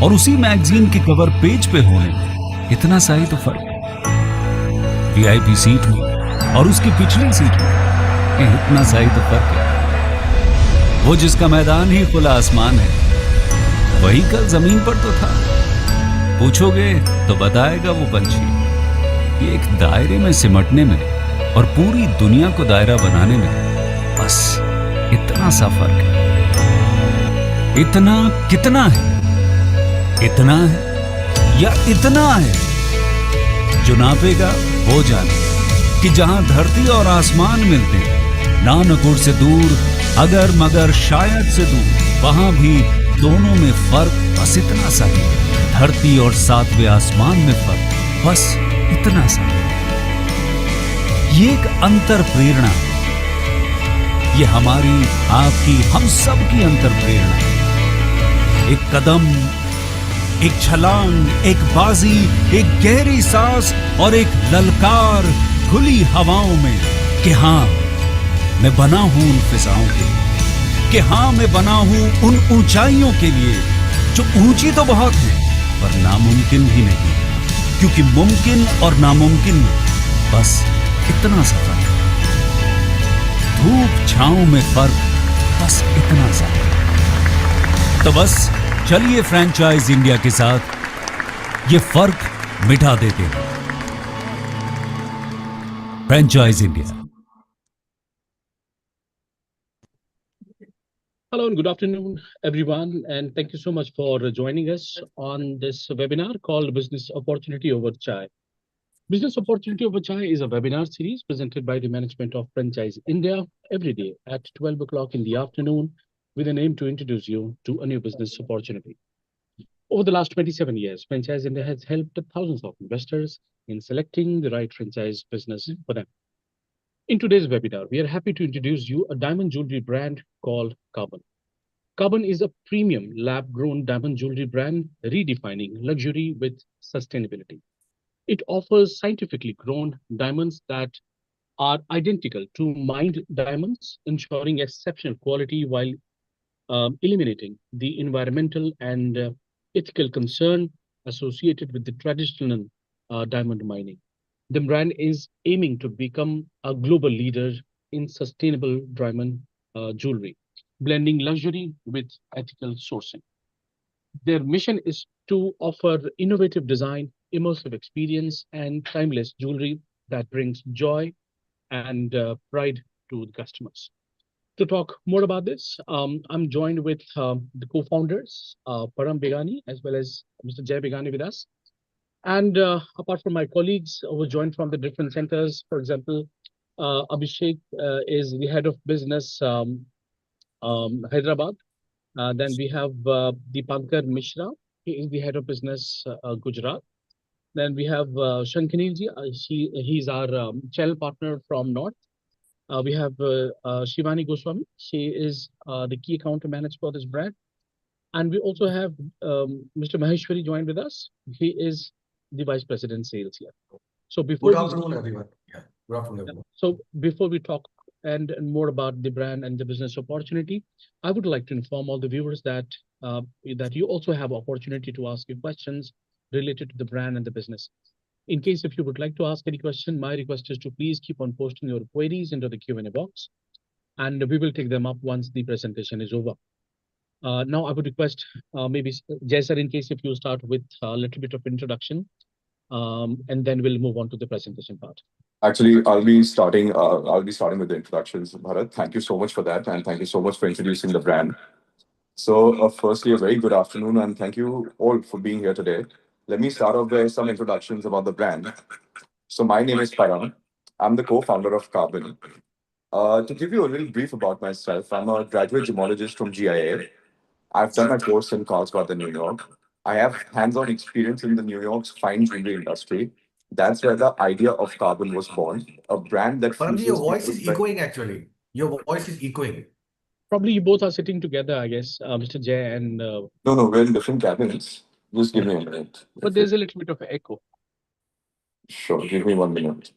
और उसी मैगजीन के कवर पेज पे होने में इतना सा ही तो फर्क है। वीआईपी सीट में और उसकी पिछली सीट में इतना सा ही तो फर्क है। वो जिसका मैदान ही खुला आसमान है, वही कल जमीन पर तो था। पूछोगे तो बताएगा वो पंछी, ये एक दायरे में सिमटने में और पूरी दुनिया को दायरा बनाने में बस इतना सा फर्क है। इतना कितना है? इतना है या इतना है? जो नापेगा वो जाने कि जहां धरती और आसमान मिलते हैं, नानकुर से दूर, अगर मगर शायद से दूर, वहां भी दोनों में फर्क बस इतना सा है। धरती और सातवें आसमान में फर्क बस इतना सा है। ये एक अंतर प्रेरणा है। ये हमारी, आपकी, हम सब की अंतर प्रेरणा है। एक कदम, एक छलांग, एक बाजी, एक गहरी सांस और एक ललकार खुली हवाओं में कि हाँ मैं बना हूं उन फिजाओं के लिए, कि हाँ मैं बना हूं उन ऊंचाइयों के लिए जो ऊंची तो बहुत है पर नामुमकिन भी नहीं, क्योंकि मुमकिन और नामुमकिन में बस इतना सा फर्क है। धूप छांव में फर्क बस इतना सा है। तो बस चलिए फ्रेंचाइज इंडिया के साथ ये फर्क मिटा देते हैं। Franchise India. Hello and good afternoon, everyone, and thank you so much for joining us on this webinar called Business Opportunity Over Chai. Business Opportunity Over Chai is a webinar series presented by the management of Franchise India every day at 12 o'clock in the afternoon with an aim to introduce you to a new business opportunity. Over the last 27 years, Franchise India has helped thousands of investors in selecting the right franchise business for them. In today's webinar, we are happy to introduce you a diamond jewelry brand called Carbon. Carbon is a premium lab-grown diamond jewelry brand redefining luxury with sustainability. It offers scientifically grown diamonds that are identical to mined diamonds, ensuring exceptional quality while eliminating the environmental and ethical concern associated with the traditional diamond mining. The brand is aiming to become a global leader in sustainable diamond jewelry, blending luxury with ethical sourcing. Their mission is to offer innovative design, immersive experience, and timeless jewelry that brings joy and pride to the customers. To talk more about this, I'm joined with the co-founders, Param Begani, as well as Mr. Jay Begani with us. And apart from my colleagues who joined from the different centers, for example, Abhishek is the head of business Hyderabad. Then we have Deepankar Mishra. He is the head of business Gujarat. Then we have Shankanilji. He's our channel partner from North. We have Shivani Goswami. She is the key account manager for this brand. And we also have Mr. Maheshwari joined with us. He is the vice president sales here. So before Good afternoon, everyone. Yeah, good afternoon, everyone. So before we talk and more about the brand and the business opportunity, I would like to inform all the viewers that that you also have opportunity to ask your questions related to the brand and the business. In case if you would like to ask any question, my request is to please keep on posting your queries into the Q&A box, and we will take them up once the presentation is over. Now, I would request maybe Jay sir, in case if you start with a little bit of introduction, and then we'll move on to the presentation part. Actually, I'll be starting with the introductions, Bharat. Thank you so much for that, and thank you so much for introducing the brand. So, firstly, a very good afternoon, and thank you all for being here today. Let me start off with some introductions about the brand. So, my name is Param. I'm the co-founder of Carbon. To give you a little brief about myself, I'm a graduate gemologist from GIA. I've done my course in Carlsbad in New York. I have hands-on experience in the New York's fine jewelry industry. That's where the idea of Carbon was born, a brand that Paramji, your fuses voice is different- echoing actually. Your voice is echoing. Probably you both are sitting together, I guess, Mr. Jay and. No, we're in different cabins. Just give me a minute. But there's a little bit of an echo. Sure, give me 1 minute.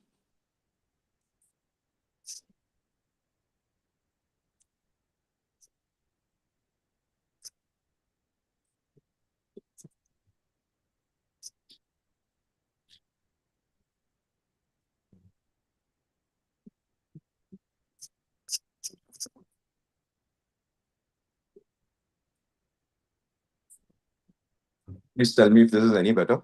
Please tell me if this is any better.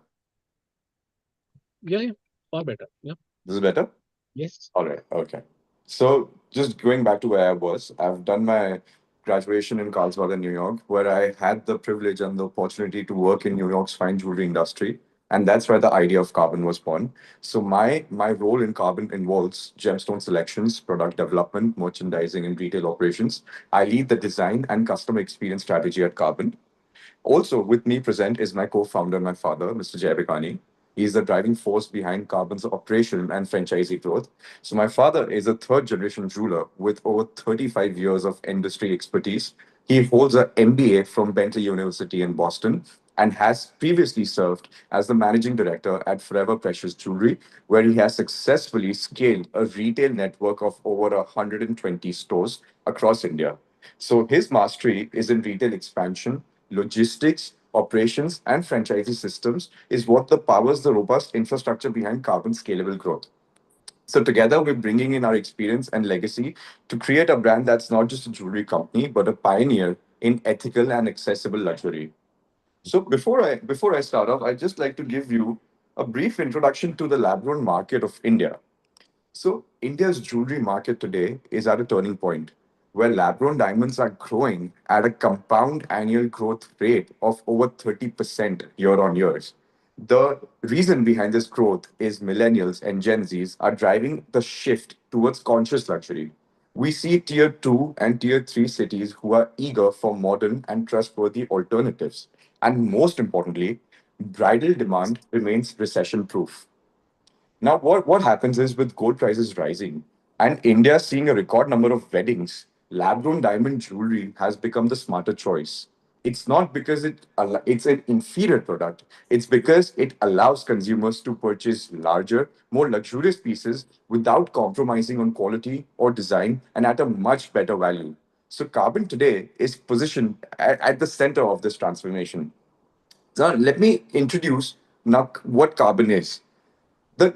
Yeah, far better. Yeah. This is better? Yes. All right. Okay. So just going back to where I was, I've done my graduation in Carlsbad, New York, where I had the privilege and the opportunity to work in New York's fine jewelry industry. And that's where the idea of Carbon was born. So my role in Carbon involves gemstone selections, product development, merchandising, and retail operations. I lead the design and customer experience strategy at Carbon. Also, with me present is my co-founder, my father, Mr. Jay Bikani. He's the driving force behind Carbon's operation and franchisee growth. So my father is a third generation jeweler with over 35 years of industry expertise. He holds an MBA from Bentley University in Boston and has previously served as the managing director at Forever Precious Jewelry, where he has successfully scaled a retail network of over 120 stores across India. So his mastery is in retail expansion, logistics, operations, and franchisee systems is what the powers the robust infrastructure behind Carbon scalable growth. So together, we're bringing in our experience and legacy to create a brand that's not just a jewelry company, but a pioneer in ethical and accessible luxury. So before I start off, I'd just like to give you a brief introduction to the lab-grown market of India. So, India's jewelry market today is at a turning point where lab grown diamonds are growing at a compound annual growth rate of over 30% year on year. The reason behind this growth is millennials and Gen Zs are driving the shift towards conscious luxury. We see tier 2 and tier 3 cities who are eager for modern and trustworthy alternatives. And most importantly, bridal demand remains recession proof. Now, what happens is with gold prices rising and India seeing a record number of weddings, lab grown diamond jewelry has become the smarter choice. It's not because it's an inferior product, it's because it allows consumers to purchase larger, more luxurious pieces without compromising on quality or design and at a much better value. So, Carbon today is positioned at the center of this transformation. So, let me introduce now what Carbon is. The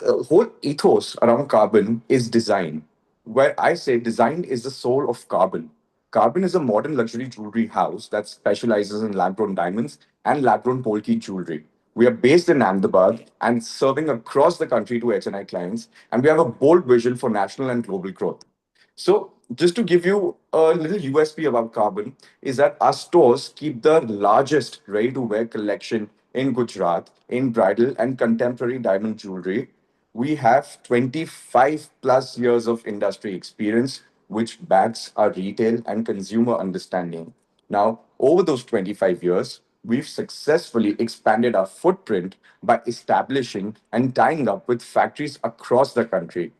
whole ethos around Carbon is design, where I say design is the soul of Carbon. Carbon is a modern luxury jewelry house that specializes in lab grown diamonds and lab grown polki jewelry. We are based in Ahmedabad and serving across the country to HNI clients, and we have a bold vision for national and global growth. So, just to give you a little USP about Carbon, is that our stores keep the largest ready to wear collection in Gujarat in bridal and contemporary diamond jewelry. We have 25 plus years of industry experience, which backs our retail and consumer understanding. Now, over those 25 years, we've successfully expanded our footprint by establishing and tying up with factories across the country.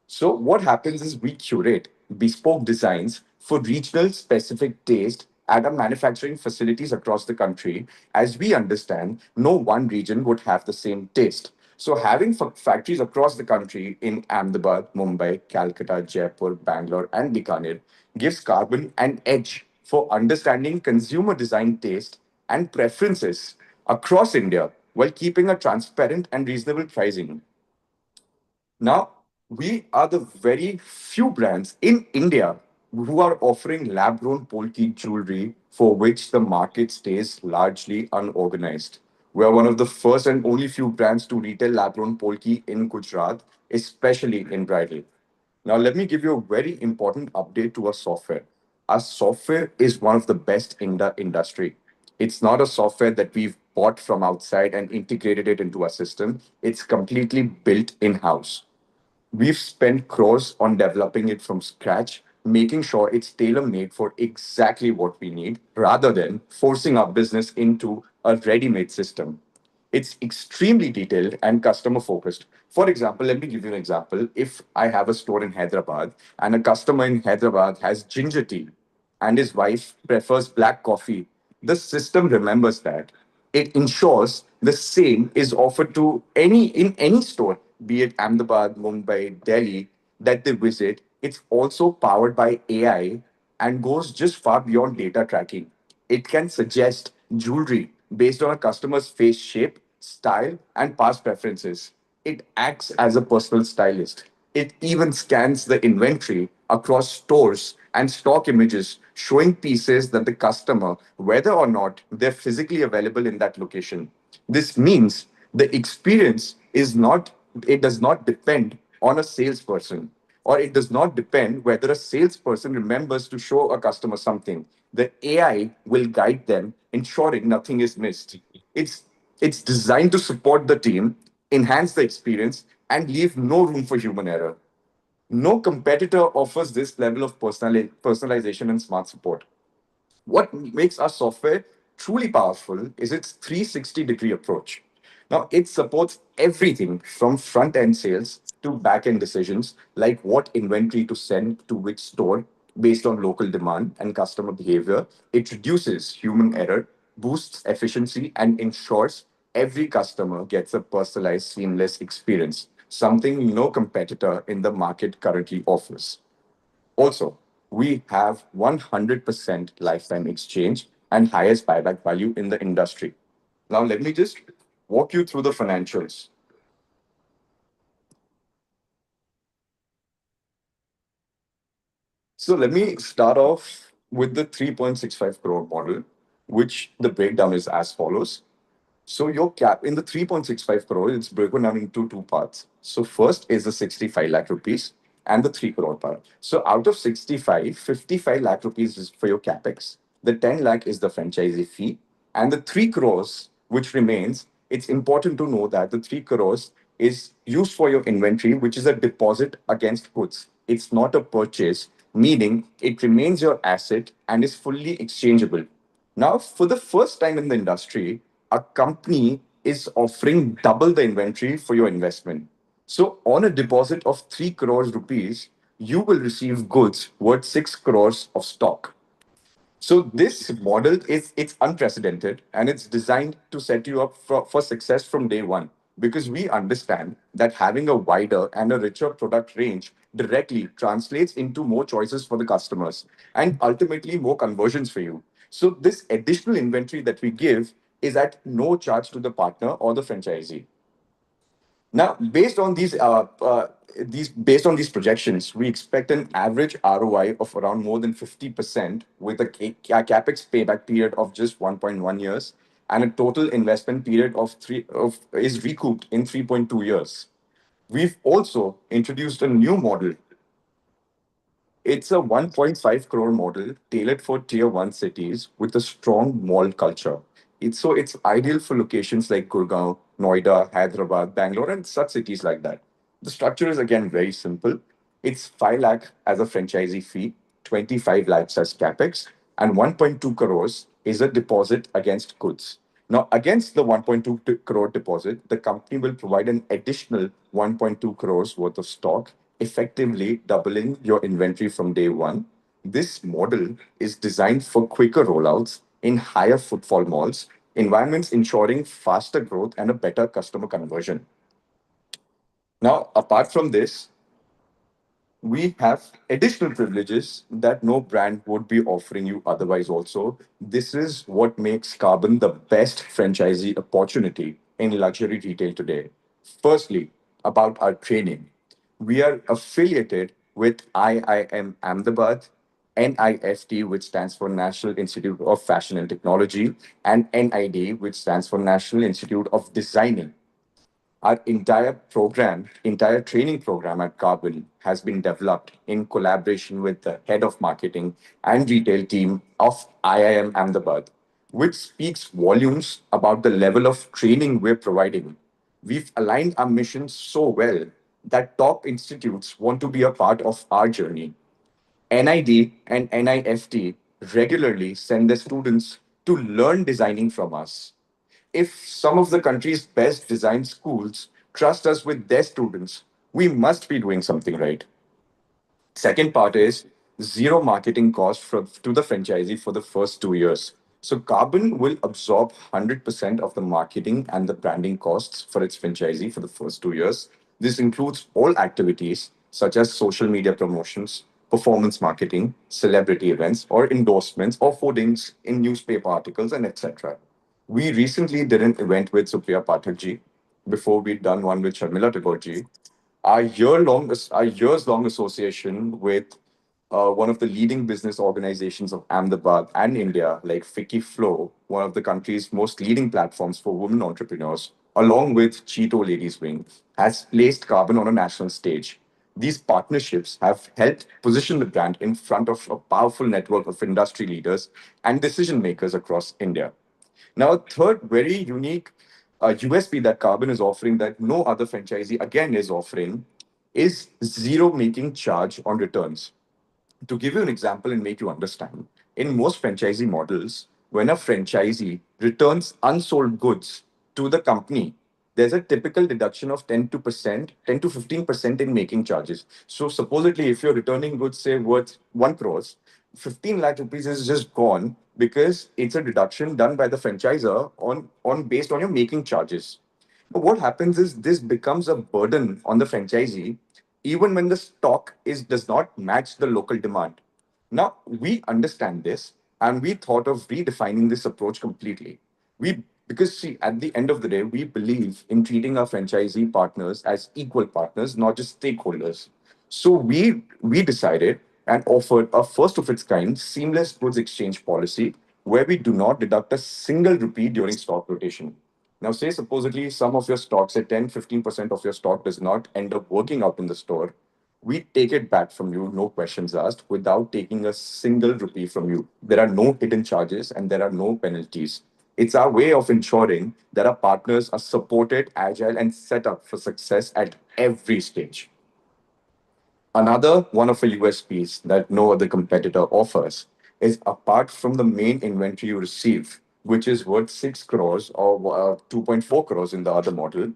So what happens is we curate bespoke designs for regional specific taste at our manufacturing facilities across the country. As we understand, no one region would have the same taste. So having factories across the country in Ahmedabad, Mumbai, Calcutta, Jaipur, Bangalore, and Bikaner gives Carbon an edge for understanding consumer design taste and preferences across India while keeping a transparent and reasonable pricing. Now, we are the very few brands in India who are offering lab grown polki jewelry for which the market stays largely unorganized. We are one of the first and only few brands to retail lab grown polki in Gujarat, especially in bridal. Now, let me give you a very important update to our software. Our software is one of the best in the industry. It's not a software that we've bought from outside and integrated it into our system. It's completely built in house. We've spent crores on developing it from scratch, making sure it's tailor made for exactly what we need rather than forcing our business into a ready made system. It's extremely detailed and customer focused. For example, let me give you an example. If I have a store in Hyderabad and a customer in Hyderabad has ginger tea and his wife prefers black coffee, the system remembers that. It ensures the same is offered to any store, be it Ahmedabad, Mumbai, Delhi, that they visit. It's also powered by AI and goes just far beyond data tracking. It can suggest jewelry based on a customer's face shape, style, and past preferences. It acts as a personal stylist. It even scans the inventory across stores and stock images, showing pieces that the customer, whether or not they're physically available in that location. This means the experience is not, it does not depend on a salesperson, or it does not depend whether a salesperson remembers to show a customer something. The AI will guide them, ensuring nothing is missed. It's it's designed to support the team, enhance the experience, and leave no room for human error. No competitor offers this level of personalization and smart support. What makes our software truly powerful is its 360-degree approach. Now, it supports everything from front end sales to back end decisions, like what inventory to send to which store based on local demand and customer behavior. It reduces human error, boosts efficiency, and ensures every customer gets a personalized, seamless experience, something no competitor in the market currently offers. Also, we have 100% lifetime exchange and highest buyback value in the industry. Now, let me just walk you through the financials. So, let me start off with the 3.65 crore model, which the breakdown is as follows. So your cap in the 3.65 crore, it's broken down into two parts. So first is the 65 lakh rupees and the 3 crore part. So out of 65, 55 lakh rupees is for your capex. The 10 lakh is the franchisee fee. And the 3 crores, which remains, it's important to know that the 3 crores is used for your inventory, which is a deposit against goods. It's not a purchase, meaning it remains your asset and is fully exchangeable. Now, for the first time in the industry, a company is offering double the inventory for your investment. So, on a deposit of 3 crores rupees, you will receive goods worth 6 crores of stock. So this model is it's unprecedented and it's designed to set you up for success from day one because we understand that having a wider and a richer product range directly translates into more choices for the customers and ultimately more conversions for you. So this additional inventory that we give is at no charge to the partner or the franchisee. Now, based on these projections, we expect an average ROI of around more than 50% with a capex payback period of just 1.1 years and a total investment period of three of is recouped in 3.2 years. We've also introduced a new model. It's a 1.5 crore model tailored for tier 1 cities with a strong mall culture. It's ideal for locations like Gurgaon, Noida, Hyderabad, Bangalore, and such cities like that. The structure is again very simple. It's 5 lakh as a franchisee fee, 25 lakhs as capex, and 1.2 crores is a deposit against goods. Now, against the 1.2 crore deposit, the company will provide an additional 1.2 crores worth of stock, effectively doubling your inventory from day one. This model is designed for quicker rollouts in higher footfall malls, environments ensuring faster growth and a better customer conversion. Now, apart from this, we have additional privileges that no brand would be offering you otherwise also. This is what makes Carbon the best franchisee opportunity in luxury retail today. Firstly, about our training. We are affiliated with IIM Ahmedabad, NIFT, which stands for National Institute of Fashion and Technology, and NID, which stands for National Institute of Designing. Our entire training program at Carbon has been developed in collaboration with the head of marketing and retail team of IIM Ahmedabad, which speaks volumes about the level of training we're providing. We've aligned our mission so well that top institutes want to be a part of our journey. NID and NIFT regularly send their students to learn designing from us. If some of the country's best design schools trust us with their students, we must be doing something right. Second part is zero marketing cost to the franchisee for the first 2 years. So Carbon will absorb 100% of the marketing and the branding costs for its franchisee for the first 2 years. This includes all activities such as social media promotions, performance marketing, celebrity events, or endorsements, or footings in newspaper articles, and etc. We recently did an event with Supriya Pathak ji before we'd done one with Sharmila Tagore ji. our years long association with one of the leading business organizations of Ahmedabad and India, like FIHL, one of the country's most leading platforms for women entrepreneurs, along with Cheeto Ladies Wing, has placed Carbon on a national stage. These partnerships have helped position the brand in front of a powerful network of industry leaders and decision makers across India. Now, a third very unique USP that Carbon is offering that no other franchisee again is offering is zero making charge on returns. To give you an example and make you understand, in most franchisee models, when a franchisee returns unsold goods to the company, there's a typical deduction of 10 to 15% in making charges. So supposedly, if you're returning goods, say worth 1 crores, 15 lakh rupees is just gone because it's a deduction done by the franchisor on based on your making charges. But what happens is this becomes a burden on the franchisee even when the stock is does not match the local demand. Now we understand this and we thought of redefining this approach completely. We because see at the end of the day we believe in treating our franchisee partners as equal partners, not just stakeholders. So we decided and offered a first of its kind seamless goods exchange policy where we do not deduct a single rupee during stock rotation. Now, say supposedly some of your stocks, say 10-15% of your stock does not end up working out in the store. We take it back from you, no questions asked, without taking a single rupee from you. There are no hidden charges and there are no penalties. It's our way of ensuring that our partners are supported, agile, and set up for success at every stage. Another one of the USPs that no other competitor offers is apart from the main inventory you receive, which is worth 6 crores or 2.4 crores in the other model,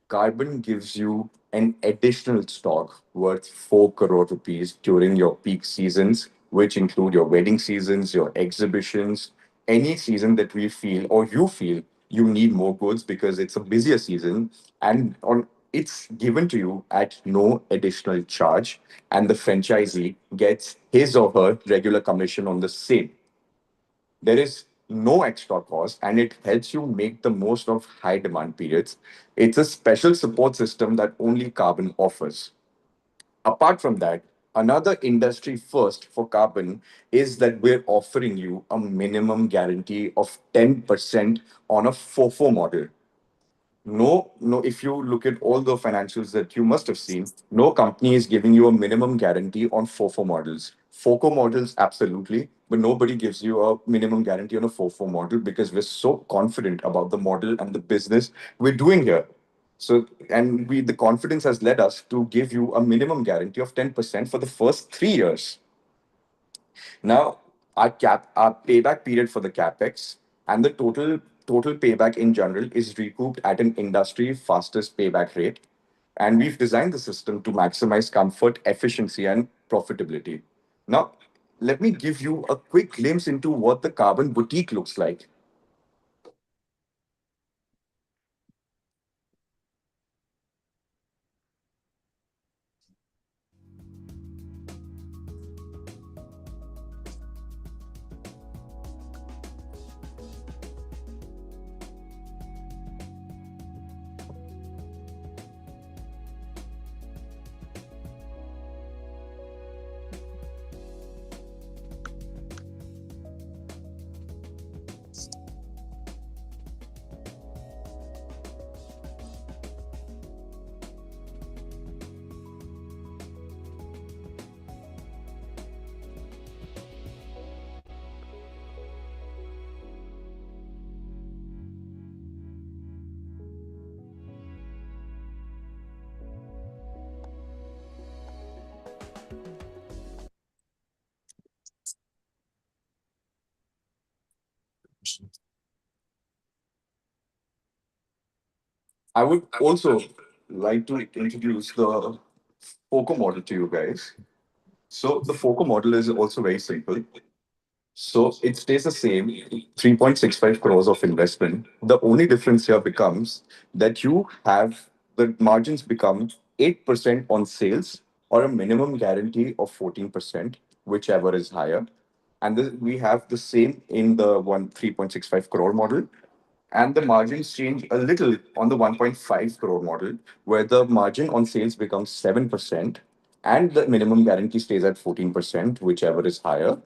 Carbon gives you an additional stock worth 4 crore rupees during your peak seasons, which include your wedding seasons, your exhibitions, any season that we feel or you feel you need more goods because it's a busier season and on it's given to you at no additional charge and the franchisee gets his or her regular commission on the same. There is no extra cost and it helps you make the most of high demand periods. It's a special support system that only Carbon offers. Apart from that, another industry first for Carbon is that we're offering you a minimum guarantee of 10% on a FOFO model. No, if you look at all the financials that you must have seen, no company is giving you a minimum guarantee on FOFO models. FOCO models, absolutely, but nobody gives you a minimum guarantee on a FOFO model because we're so confident about the model and the business we're doing here. So, and the confidence has led us to give you a minimum guarantee of 10% for the first 3 years. Now, our payback period for the capex and the total payback in general is recouped at an industry fastest payback rate, and we've designed the system to maximize comfort, efficiency, and profitability. Now, let me give you a quick glimpse into what the Carbon Boutique looks like. I would also like to introduce the FOCO model to you guys. So the FOCO model is also very simple. So it stays the same, 3.65 crores of investment. The only difference here becomes that you have the margins become 8% on sales or a minimum guarantee of 14%, whichever is higher. And we have the same in the one 3.65 crore model. And the margins change a little on the 1.5 crore model, where the margin on sales becomes 7% and the minimum guarantee stays at 14%, whichever is higher.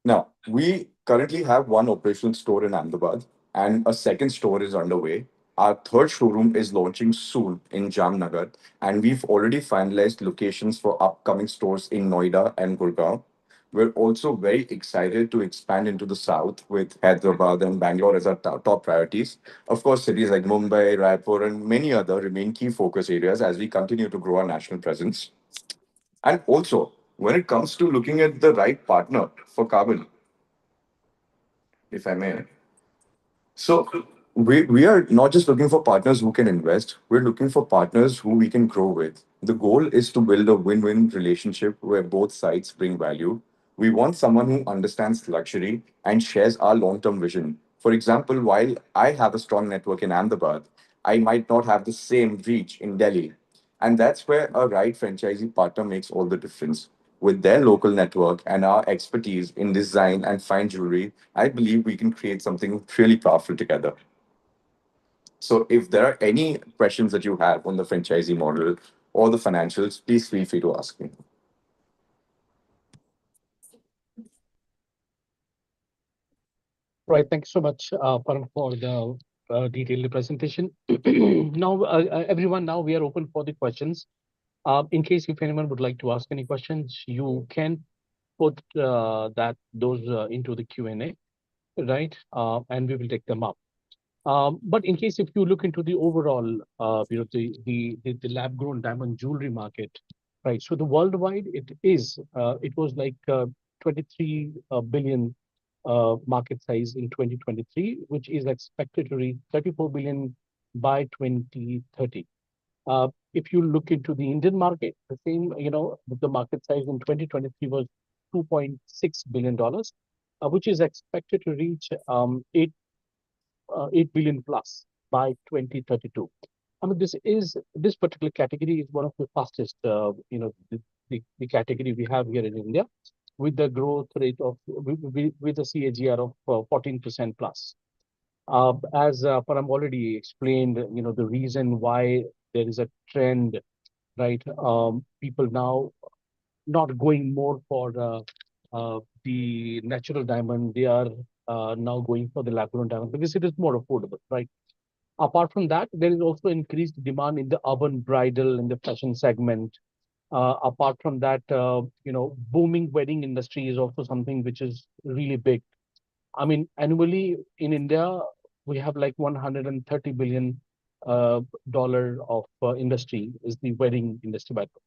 Now, we currently have one operational store in Ahmedabad and a second store is underway. Our third showroom is launching soon in Jamnagar, and we've already finalized locations for upcoming stores in Noida and Gurgaon. We're also very excited to expand into the south with Hyderabad and Bangalore as our top priorities. Of course, cities like Mumbai, Raipur, and many other remain key focus areas as we continue to grow our national presence. And also, when it comes to looking at the right partner for carbon, if I may. So we are not just looking for partners who can invest, we're looking for partners who we can grow with. The goal is to build a win-win relationship where both sides bring value. We want someone who understands luxury and shares our long-term vision. For example, while I have a strong network in Ahmedabad, I might not have the same reach in Delhi. And that's where a right franchisee partner makes all the difference. With their local network and our expertise in design and fine jewelry, I believe we can create something really powerful together. So, if there are any questions that you have on the franchisee model or the financials, please feel free to ask me. Right. Thank you so much, Param, for the detailed presentation. Now, everyone, now we are open for the questions. In case if anyone would like to ask any questions, you can put those into the Q&A, right? And we will take them up. But in case if you look into the overall, the lab-grown diamond jewelry market, right? So the worldwide, it was like 23 billion market size in 2023, which is expected to reach 34 billion by 2030. If you look into the Indian market, the same, the market size in 2023 was $2.6 billion, which is expected to reach 8 billion plus by 2032. I mean, this particular category is one of the fastest, the category we have here in India, with the growth rate of with a CAGR of 14% plus. As Param already explained, the reason why there is a trend, right? People now not going more for the natural diamond. They are now going for the lab-grown diamond because it is more affordable, right? Apart from that, there is also increased demand in the urban bridal and the fashion segment. Apart from that, booming wedding industry is also something which is really big. I mean, annually in India, we have like 130 billion dollar of industry is the wedding industry by the way.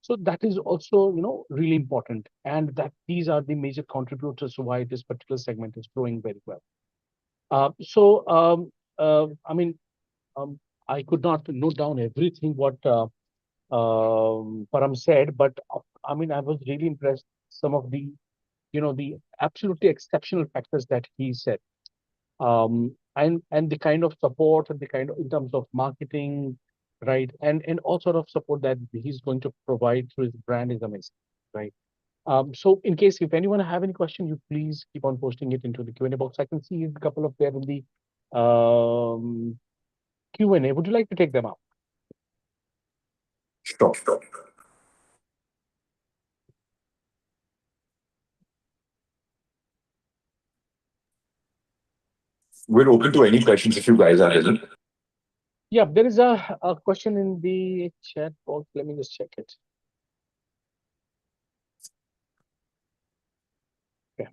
So that is also, really important, and that these are the major contributors to why this particular segment is growing very well. I mean, um, I could not note down everything what Param said, but I mean, I was really impressed some of the, the absolutely exceptional factors that he said. And the kind of support and the kind of in terms of marketing, right, and all sort of support that he's going to provide through his brand is amazing, right? So in case if anyone have any question, you please keep on posting it into the Q&A box. I can see a couple of there in the Q&A. Would you like to take them out? Stop, stop. We're open to any questions if you guys are ready. Yeah, there is a question in the chat box. Let me just check it. Okay.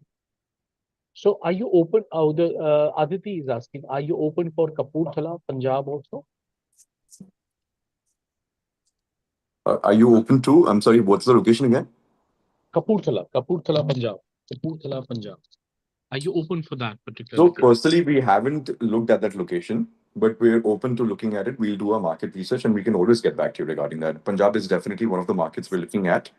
So are you open? Oh, the Aditi is asking, are you open for Kapurthala, Punjab also? Are you open to? I'm sorry, what's the location again? Kapurthala, Punjab. Kapurthala, Punjab. Are you open for that particular So location? personally, we haven't looked at that location, but we're open to looking at it. We'll do our market research and we can always get back to you regarding that. Punjab is definitely one of the markets we're looking at.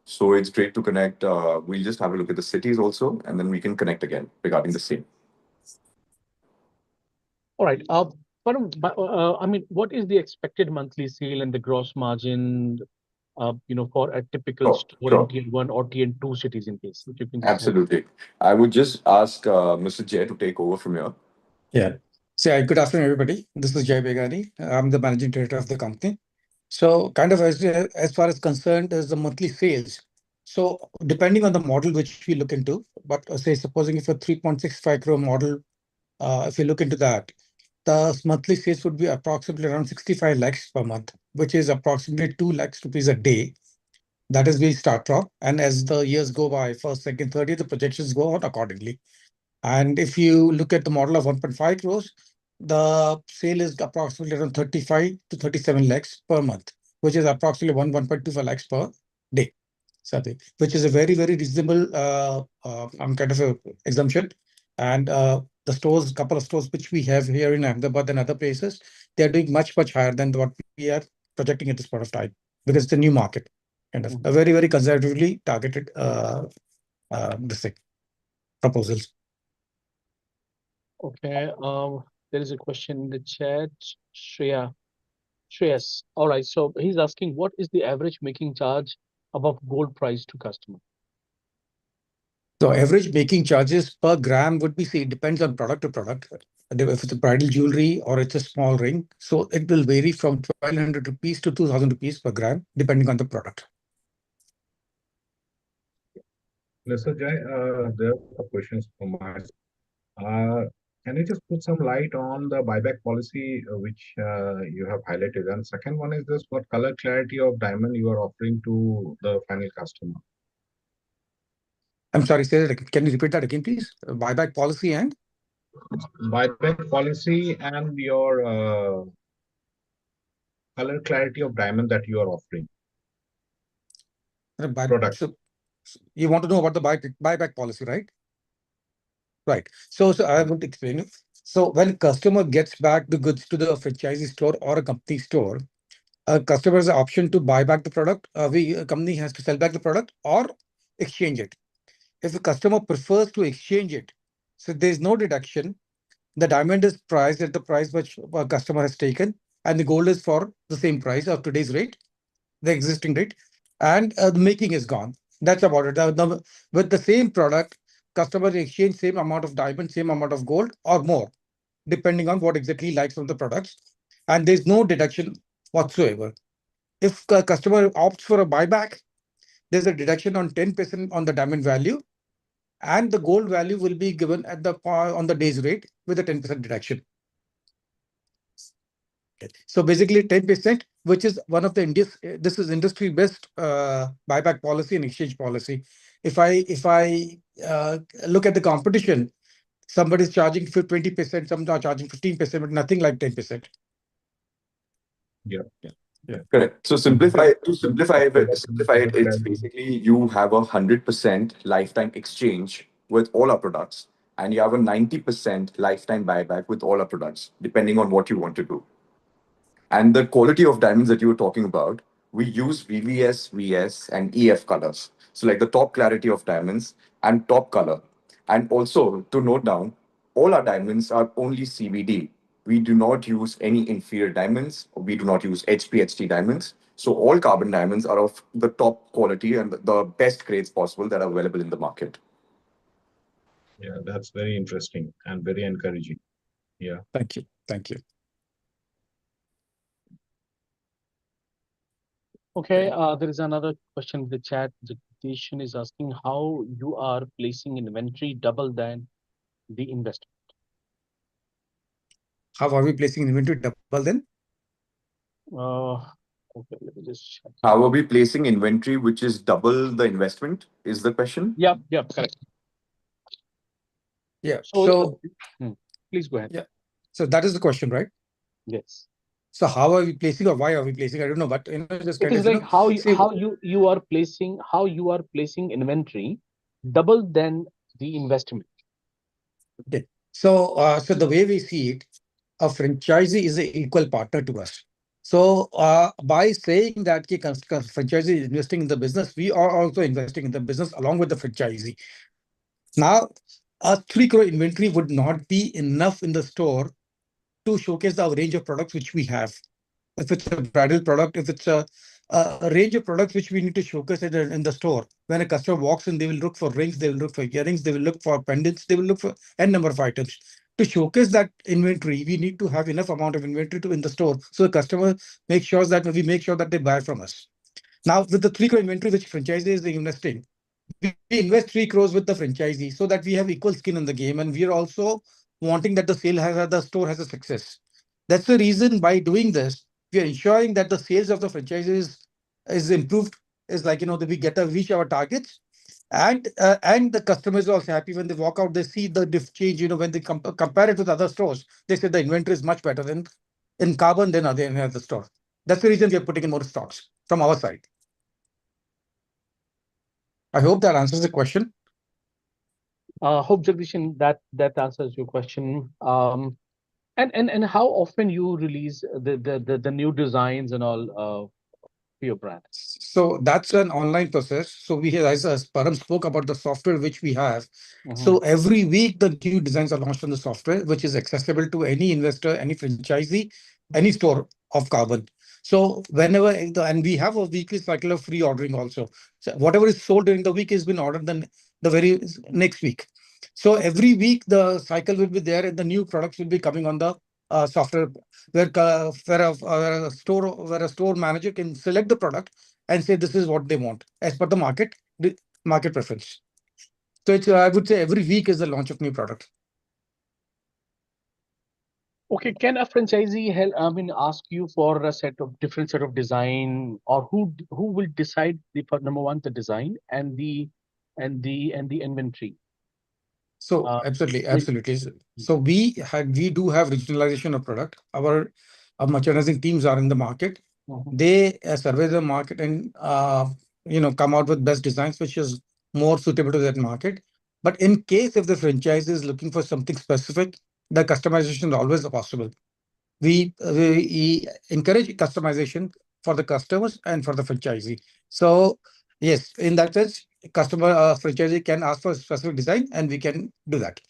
So it's great to connect. We'll just have a look at the cities also, and then we can connect again regarding the same. All right. I mean, what is the expected monthly sale and the gross margin, for a typical Sure, store in sure. tier one or tier two cities in case? If you can just help. Absolutely. I would just ask Mr. Jay to take over from here. Yeah. So, good afternoon, everybody. This is Jay Begani. I'm the managing director of the company. So, kind of as far as concerned as the monthly sales. So, depending on the model which we look into, but say supposing if a 3.65 crore model, if you look into that, the monthly sales would be approximately around 65 lakhs per month, which is approximately 2 lakhs rupees a day. That is we start from, and as the years go by, first, second, third year, the projections go on accordingly. And if you look at the model of 1.5 crores, the sale is approximately around 35 to 37 lakhs per month, which is approximately 1.25 lakhs per day. Something which is a very, very reasonable kind of a assumption. And the stores, couple of stores which we have here in Ahmedabad and other places, they are doing much, much higher than what we are projecting at this point of time, because it's a new market, kind of a very, very conservatively targeted this thing, proposals. Okay. There is a question in the chat. Shreyas. All right. So he's asking, what is the average making charge above gold price to customer? So average making charges per gram would be, see, it depends on product to product. If it's a bridal jewelry or it's a small ring, so it will vary from 1,200 rupees to 2,000 rupees per gram, depending on the product. Mr. Jai, there are some questions from my side. Can you just put some light on the buyback policy which you have highlighted? And second one is this, what color clarity of diamond you are offering to the final customer? I'm sorry, say that again. Can you repeat that again, please? Buyback policy and? Buyback policy and your color clarity of diamond that you are offering. Product. So you want to know about the buyback policy, right? Right. So I want to explain it. So when customer gets back the goods to the franchisee store or a company store, a customer has the option to buy back the product. A company has to sell back the product or exchange it. If the customer prefers to exchange it, so there's no deduction. The diamond is priced at the price which a customer has taken, and the gold is for the same price of today's rate, the existing rate, and the making is gone. That's about it. With the same product, customer exchange same amount of diamond, same amount of gold, or more, depending on what exactly he likes from the products, and there's no deduction whatsoever. If a customer opts for a buyback, there's a deduction on 10% on the diamond value, and the gold value will be given at the on the day's rate with a 10% deduction. Okay. So basically 10%, which is one of the this is industry best buyback policy and exchange policy. If I look at the competition, somebody's charging 20%, some are charging 15%, but nothing like 10%. Yeah. Yeah. Correct. So simplify it, it's basically you have 100% lifetime exchange with all our products, and you have a 90% lifetime buyback with all our products, depending on what you want to do. And the quality of diamonds that you were talking about, we use VVS, VS, and EF colors. So like the top clarity of diamonds and top color. And also to note down, all our diamonds are only CVD. We do not use any inferior diamonds. We do not use HPHT diamonds. So all carbon diamonds are of the top quality and the best grades possible that are available in the market. Yeah, that's very interesting and very encouraging. Yeah. Thank you. Thank you. Okay, there is another question in the chat. The question is asking how you are placing inventory double than the investment. How are we placing inventory double then? Okay, let me just check. How are we placing inventory which is double the investment? Is the question? Yeah, correct. Yeah. So, please go ahead. Yeah. So that is the question, right? Yes. So how are we placing or why are we placing? I don't know, but just It is like how you are placing inventory double than the investment. Okay. So so the way we see it, a franchisee is an equal partner to us. So by saying that franchisee is investing in the business, we are also investing in the business along with the franchisee. Now, a 3 crore inventory would not be enough in the store to showcase our range of products which we have. If it's a bridal product, if it's a range of products which we need to showcase it in the store. When a customer walks in, they will look for rings, they will look for earrings, they will look for pendants, they will look for n number of items. To showcase that inventory, we need to have enough amount of inventory to in the store, so the customer makes sure that we make sure that they buy from us. Now, with the 3 crore inventory which franchisee is investing, we invest 3 crores with the franchisee so that we have equal skin in the game, and we are also wanting that the store has a success. That's the reason by doing this, we are ensuring that the sales of the franchises is improved, is like, that we reach our targets. And the customers are also happy when they walk out, they see the change, when they compare it with other stores, they say the inventory is much better than in Carbon than other store. That's the reason we are putting in more stocks from our side. I hope that answers the question. Hope Jagdishan, that answers your question. And how often you release the new designs and all for your brand? So that's an online process. So we have, as Param spoke about the software which we have. So every week the new designs are launched on the software, which is accessible to any investor, any franchisee, any store of Carbon. So whenever, and we have a weekly cycle of free ordering also. So whatever is sold during the week has been ordered then the very next week. So every week the cycle will be there and the new products will be coming on the software where a store manager can select the product and say this is what they want as per the market preference. So it's I would say every week is the launch of new product. Okay, can a franchisee ask you for a different set of design, or who will decide for number one the design and the inventory? So absolutely. So we do have regionalization of product. Our merchandising teams are in the market. They survey the market and come out with best designs which is more suitable to that market. But in case if the franchise is looking for something specific, the customization is always possible. We encourage customization for the customers and for the franchisee. So yes, in that sense, franchisee can ask for a specific design and we can do that.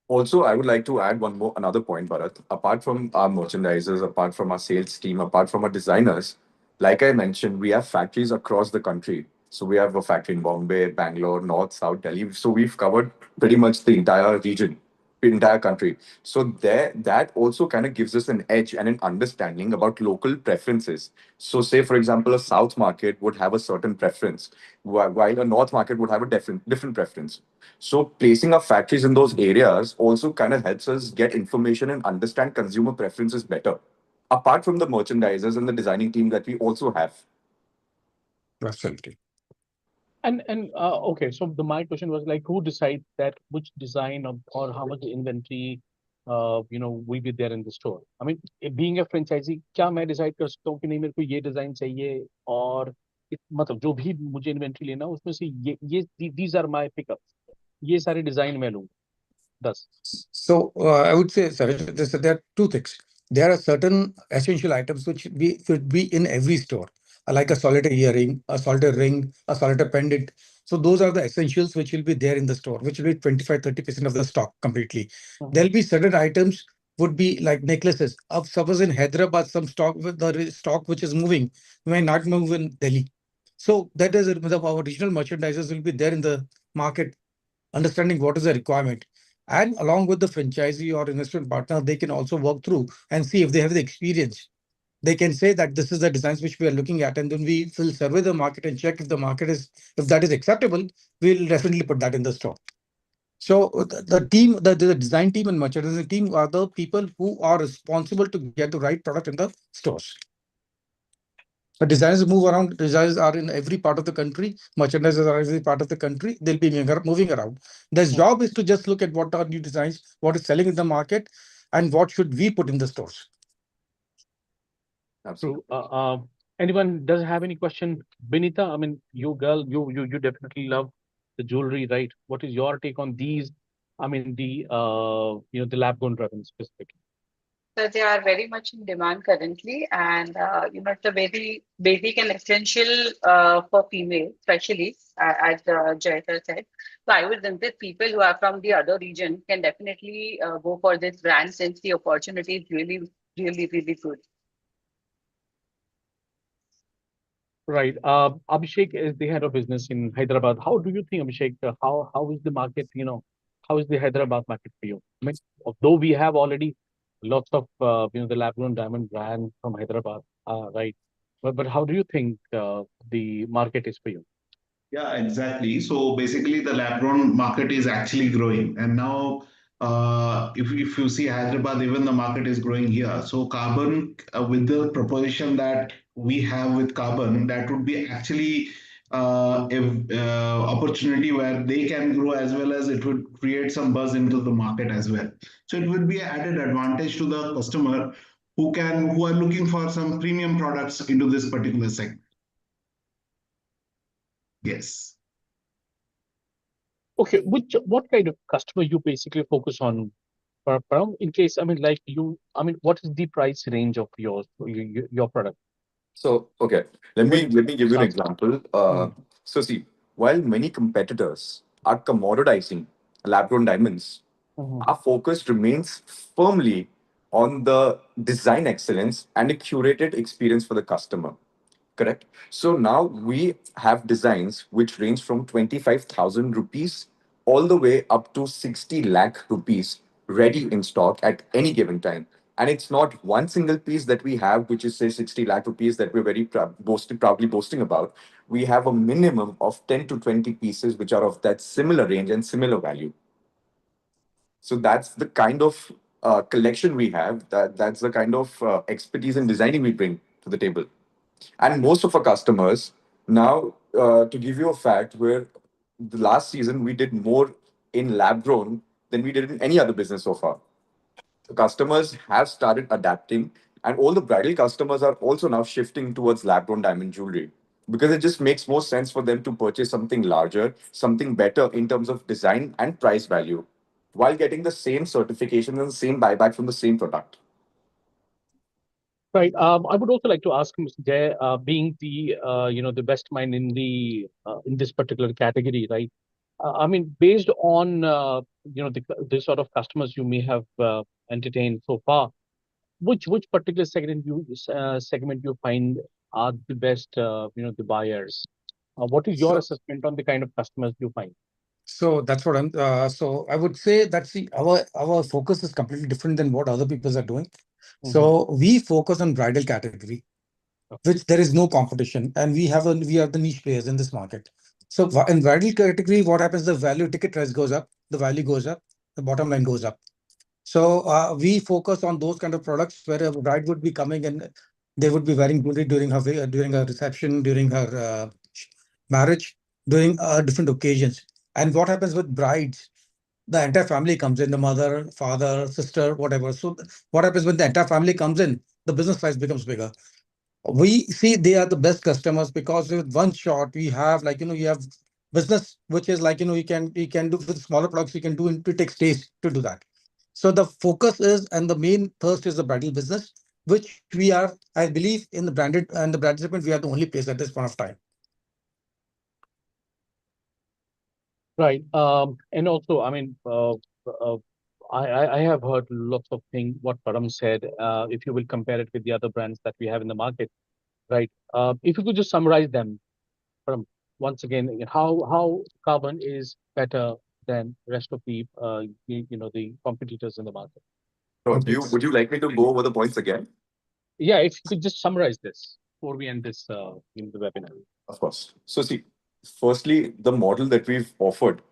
Also, I would like to add another point, Bharat. Apart from our merchandisers, apart from our sales team, apart from our designers, like I mentioned, we have factories across the country. So we have a factory in Bombay, Bangalore, North, South Delhi. So we've covered pretty much the entire region, entire country. So that also kind of gives us an edge and an understanding about local preferences. So say, for example, a South market would have a certain preference, while a North market would have a different preference. So placing our factories in those areas also kind of helps us get information and understand consumer preferences better, apart from the merchandisers and the designing team that we also have. Absolutely. And okay, so my question was like, who decides that which design or how much inventory will be there in the store? I mean, being a franchisee, क्या मैं decide कर सकता हूँ कि नहीं मेरे को ये design चाहिए और मतलब जो भी मुझे inventory लेना उसमें से ये these are my pickups, ये सारे design मैं लूँ 10. So I would say, Saresh, there are two things. There are certain essential items which should be in every store, like a solitaire earring, a solitaire ring, a solitaire pendant. So those are the essentials which will be there in the store, which will be 25-30% of the stock completely. There'll be certain items would be like necklaces. Suppose in Hyderabad, some stock with the stock which is moving may not move in Delhi. So that is our regional merchandisers will be there in the market, understanding what is the requirement. And along with the franchisee or investment partner, they can also work through and see if they have the experience. They can say that this is the designs which we are looking at, and then we will survey the market and check if if that is acceptable, we'll definitely put that in the store. So the team, the design team and merchandising team are the people who are responsible to get the right product in the stores. The designers move around. Designers are in every part of the country. Merchandisers are in every part of the country. They'll be moving around. Their job is to just look at what are new designs, what is selling in the market, and what should we put in the stores. Absolutely. So, anyone does have any question? Benita, I mean, you girl, you definitely love the jewelry, right? What is your take on these? I mean, the lab grown diamonds specifically. So they are very much in demand currently, and it's a very basic and essential for female, especially as Jay sir said. So I would think that people who are from the other region can definitely go for this brand since the opportunity is really, really, really good. Right. Abhishek is the head of business in Hyderabad. How do you think, Abhishek, how is the market, how is the Hyderabad market for you? I mean, although we have already lots of, the lab-grown diamond brand from Hyderabad, right? But how do you think the market is for you? Yeah, exactly. So basically, the lab-grown market is actually growing, and now, if you see Hyderabad, even the market is growing here. So carbon, with the proposition that we have with carbon, that would be actually a opportunity where they can grow as well as it would create some buzz into the market as well. So it would be an added advantage to the customer who are looking for some premium products into this particular segment. Yes. Okay, what kind of customer you basically focus on? In case, I mean, like you, I mean, what is the price range of your product? So, okay, let me give you an Sounds- example. Mhm. So see, while many competitors are commoditizing lab-grown diamonds, Mhm. our focus remains firmly on the design excellence and a curated experience for the customer. Correct. So now we have designs which range from 25,000 rupees all the way up to 60 lakh rupees ready in stock at any given time. And it's not one single piece that we have, which is say 60 lakh rupees that we're very proudly boasting about. We have a minimum of 10 to 20 pieces which are of that similar range and similar value. So that's the kind of collection we have. That's the kind of expertise in designing we bring to the table. And most of our customers now, to give you a fact, where the last season we did more in lab grown than we did in any other business so far. The customers have started adapting, and all the bridal customers are also now shifting towards lab grown diamond jewelry because it just makes more sense for them to purchase something larger, something better in terms of design and price value, while getting the same certification and the same buyback from the same product. Right. I would also like to ask Mr. Jay, being the the best mind in this particular category, right? I mean, based on the sort of customers you may have entertained so far, which particular segment you find are the best the buyers? What is your So, assessment on the kind of customers you find? so that's what I'm. So I would say that our focus is completely different than what other people are doing. Mhm. So we focus on bridal category, which there is no competition, and we are the niche players in this market. So in bridal category, what happens? The value ticket price goes up, the value goes up, the bottom line goes up. So we focus on those kind of products where a bride would be coming and they would be wearing jewelry during her reception, during her marriage, during different occasions. And what happens with brides? The entire family comes in, the mother, father, sister, whatever. So what happens when the entire family comes in? The business size becomes bigger. We see they are the best customers because with one shot we have you have business which is you can do with smaller products you can do it takes days to do that. So the focus is and the main thirst is the bridal business, which we are, I believe, in the branded and the branded segment we are the only place at this point of time. Right. And also, I mean, I have heard lots of things what Param said. If you will compare it with the other brands that we have in the market, right? If you could just summarize them, Param, once again, how Carbon is better than rest of the competitors in the market. So, Okay. would you like me to go over the points again? Yeah, if you could just summarize this before we end this in the webinar. Of course. So see, firstly, the model that we've offered,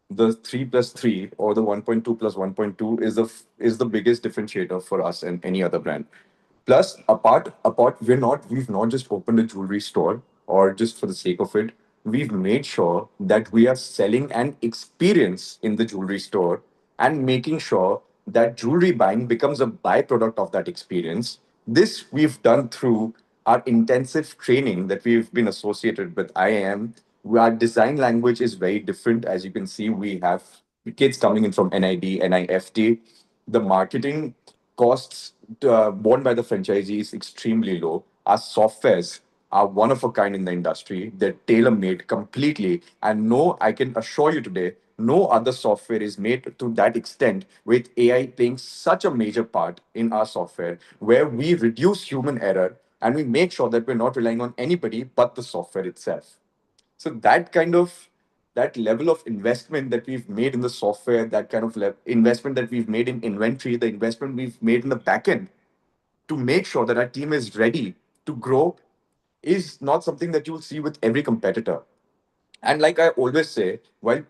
the 3+3 or the 1.2 plus 1.2 is the biggest differentiator for us and any other brand. Plus, apart, we've not just opened a jewelry store or just for the sake of it. We've made sure that we are selling an experience in the jewelry store and making sure that jewelry buying becomes a byproduct of that experience. This we've done through our intensive training that we've been associated with IIM. Our design language is very different. As you can see, we have kids coming in from NID, NIFT. The marketing costs borne by the franchisee is extremely low. Our softwares are one of a kind in the industry. They're tailor made completely. And no, I can assure you today, no other software is made to that extent with AI playing such a major part in our software, where we reduce human error and we make sure that we're not relying on anybody but the software itself. So that level of investment that we've made in the software, that kind of investment that we've made in inventory, the investment we've made in the backend to make sure that our team is ready to grow is not something that you'll see with every competitor. And like I always say, while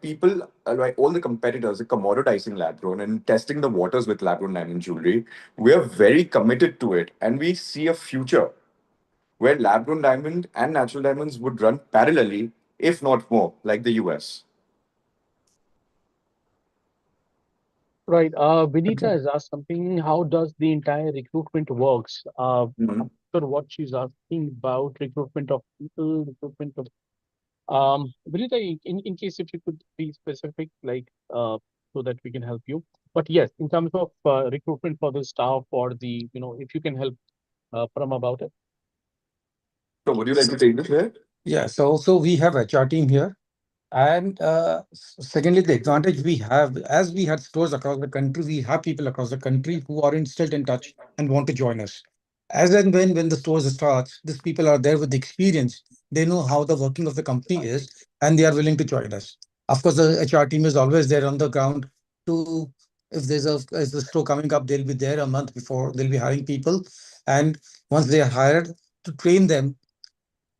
all the competitors are commoditizing lab grown and testing the waters with lab grown diamond jewelry, we are very committed to it, and we see a future where lab grown diamond and natural diamonds would run parallelly, if not more, like the US. Right. Vinita has asked something. How does the entire recruitment works? Mhm. I'm not sure what she's asking about recruitment of people, recruitment of Vinita, in case if you could be specific, like so that we can help you. But yes, in terms of recruitment for the staff or the, if you can help Param about it. So, would you like to take this here? Yeah, so we have HR team here. And secondly, the advantage we have, as we had stores across the country, we have people across the country who are still in touch and want to join us. As and when the stores starts, these people are there with the experience. They know how the working of the company is, and they are willing to join us. Of course, the HR team is always there on the ground to, if the store coming up, they'll be there a month before. They'll be hiring people, and once they are hired, to train them,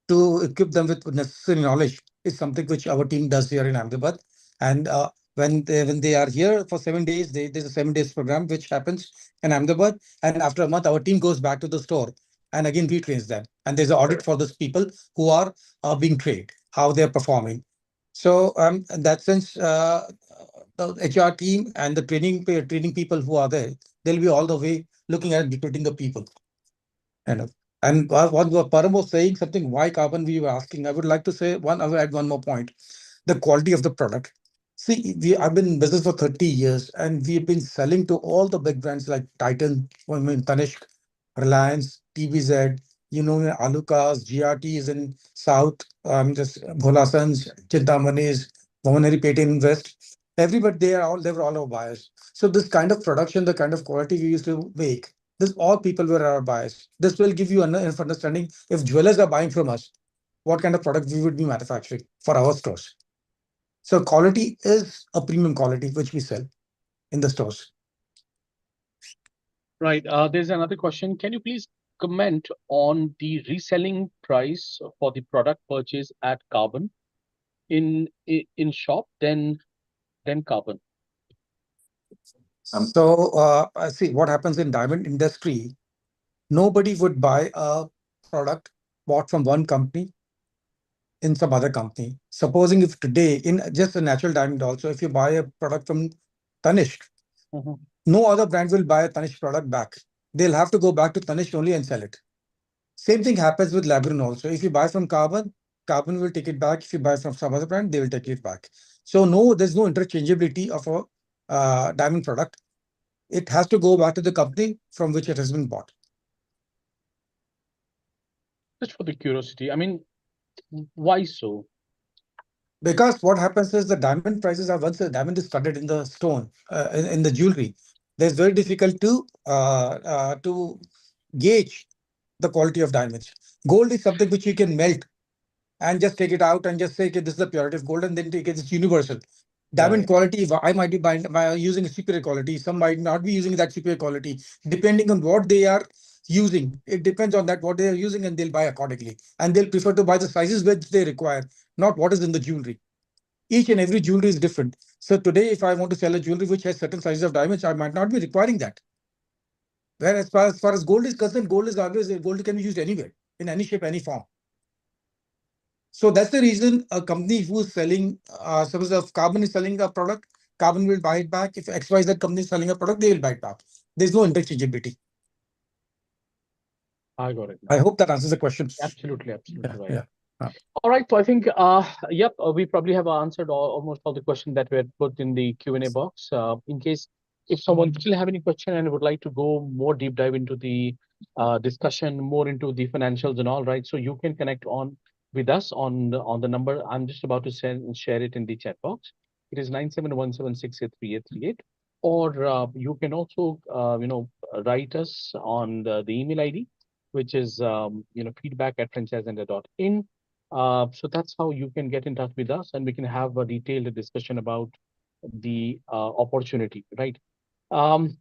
to equip them with necessary knowledge is something which our team does here in Ahmedabad. And when they are here for 7 days, there's a 7 days program which happens in Ahmedabad. And after a month, our team goes back to the store and again retrains them. And there's an audit for those people who are being trained, how they're performing. So in that sense, the HR team and the training people who are there, they'll be all the way looking at recruiting the people. Kind of. And what Param was saying, something why carbon we were asking, I would like to say I will add one more point. The quality of the product. See, I've been in business for 30 years and we've been selling to all the big brands like Titan, I mean, Tanishq, Reliance, TBZ, Alucas, GRTs in South, just Bholasans, Chintamani's, Bhuvaneri Pete Invest. Everybody, they were all our buyers. So this kind of production, the kind of quality we used to make, this all people were our buyers. This will give you enough understanding if jewelers are buying from us, what kind of product we would be manufacturing for our stores. So quality is a premium quality which we sell in the stores. Right. There's another question. Can you please comment on the reselling price for the product purchase at Carbon in shop, then Carbon? So I see what happens in diamond industry. Nobody would buy a product bought from one company in some other company. Supposing if today in just a natural diamond also, if you buy a product from Tanishq, Mhm. no other brand will buy a Tanishq product back. They'll have to go back to Tanishq only and sell it. Same thing happens with Labrador also. If you buy from Carbon, Carbon will take it back. If you buy from some other brand, they will take it back. So no, there's no interchangeability of a diamond product. It has to go back to the company from which it has been bought. Just for the curiosity, I mean, why so? Because what happens is the diamond prices are, once the diamond is studded in the stone, in the jewelry, it's very difficult to gauge the quality of diamonds. Gold is something which you can melt and just take it out and just say, okay, this is the purity of gold, and then take it, it's universal. Diamond Right. quality, I might be using a superior quality, some might not be using that superior quality, depending on what they are using. It depends on that, what they are using, and they'll buy accordingly. And they'll prefer to buy the sizes which they require, not what is in the jewelry. Each and every jewelry is different. So today, if I want to sell a jewelry which has certain sizes of diamonds, I might not be requiring that. Whereas as far as gold is concerned, gold can be used anywhere, in any shape, any form. So that's the reason a company who's selling, suppose if Carbon is selling a product, Carbon will buy it back. If XYZ company is selling a product, they will buy it back. There's no interchangeability. I got it. I hope that answers the question. Absolutely, absolutely right. Yeah. All right, so I think, yep, we probably have answered almost all the questions that were put in the Q&A box. In case If someone still have any question and would like to go more deep dive into the discussion, more into the financials and all, right? So you can connect on with us on the number. I'm just about to share it in the chat box. It is 9717683838. Or you can also write us on the email ID, which is feedback@franchisender.in. So that's how you can get in touch with us, and we can have a detailed discussion about the opportunity, right?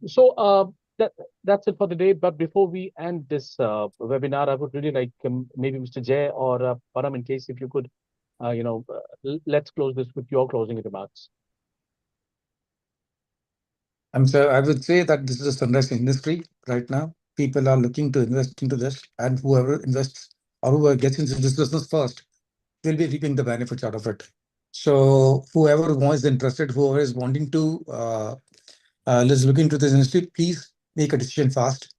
So that's it for the day. But before we end this webinar, I would really like maybe Mr. Jay or Param, in case if you could, let's close this with your closing remarks. So I would say that this is a sunrise industry right now. People are looking to invest into this, and whoever invests or whoever gets into this business first will be reaping the benefits out of it. So whoever is interested, whoever is wanting to let's look into this industry, please make a decision fast.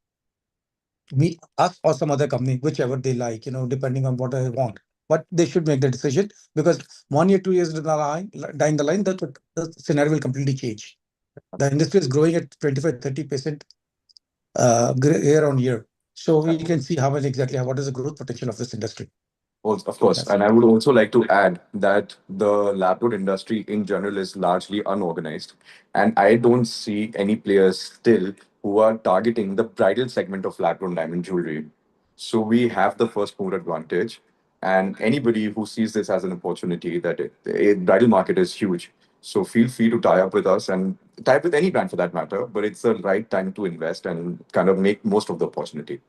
Us or some other company, whichever they like, depending on what they want. But they should make the decision, because 1 year, 2 years down the line, the scenario will completely change. The industry is growing at 25-30% year on year. So we can see what is the growth potential of this industry. Of course. And I would also like to add that the lab coat industry in general is largely unorganized. And I don't see any players still who are targeting the bridal segment of lab grown diamond jewelry. So we have the first mover advantage. And anybody who sees this as an opportunity, that bridal market is huge. So feel free to tie up with us and tie up with any brand for that matter. But it's the right time to invest and kind of make most of the opportunity.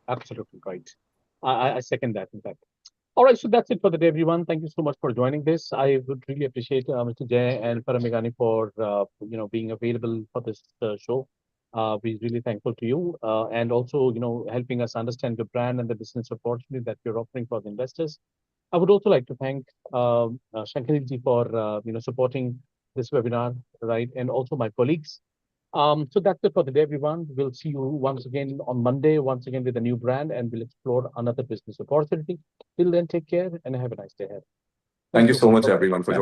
Absolutely right. I second that, in fact. All right, so that's it for the day, everyone. Thank you so much for joining this. I would really appreciate Mr. Jay and Paramegani for being available for this show. We're really thankful to you, and also helping us understand the brand and the business opportunity that you're offering for the investors. I would also like to thank Shankarji for supporting this webinar, right, and also my colleagues. So that's it for the day, everyone. We'll see you once again on Monday, once again with a new brand, and we'll explore another business opportunity. Till then, take care and have a nice day ahead. Thank you so much, everyone, for joining.